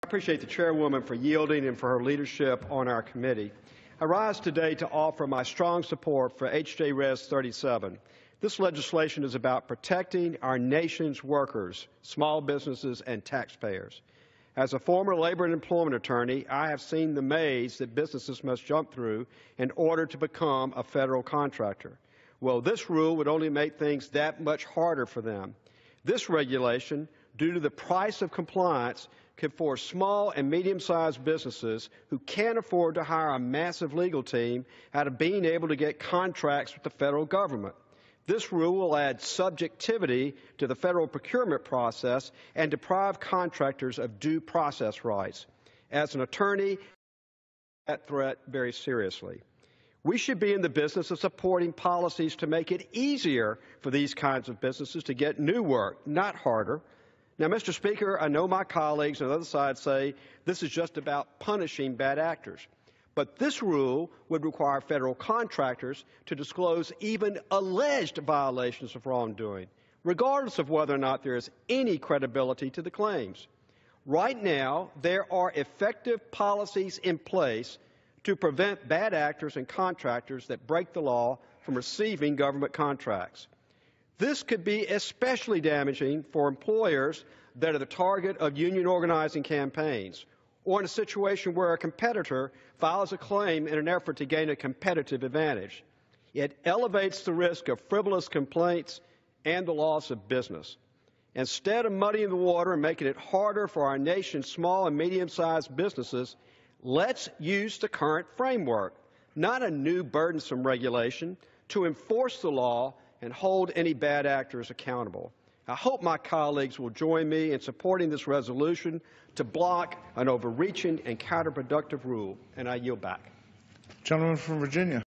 appreciate the chairwoman for yielding and for her leadership on our committee. I rise today to offer my strong support for H.J. Res. 37. This legislation is about protecting our nation's workers, small businesses, and taxpayers. As a former labor and employment attorney, I have seen the maze that businesses must jump through in order to become a federal contractor. Well, this rule would only make things that much harder for them. This regulation, due to the price of compliance, could force small and medium-sized businesses who can't afford to hire a massive legal team out of being able to get contracts with the federal government. This rule will add subjectivity to the federal procurement process and deprive contractors of due process rights. As an attorney, I take that threat very seriously. We should be in the business of supporting policies to make it easier for these kinds of businesses to get new work, not harder. Now, Mr. Speaker, I know my colleagues on the other side say this is just about punishing bad actors. But this rule would require federal contractors to disclose even alleged violations of wrongdoing, regardless of whether or not there is any credibility to the claims. Right now, there are effective policies in place to prevent bad actors and contractors that break the law from receiving government contracts. This could be especially damaging for employers that are the target of union organizing campaigns, or in a situation where a competitor files a claim in an effort to gain a competitive advantage. It elevates the risk of frivolous complaints and the loss of business. Instead of muddying the water and making it harder for our nation's small and medium-sized businesses, let's use the current framework, not a new burdensome regulation, to enforce the law and hold any bad actors accountable. I hope my colleagues will join me in supporting this resolution to block an overreaching and counterproductive rule, and I yield back. Gentleman from Virginia.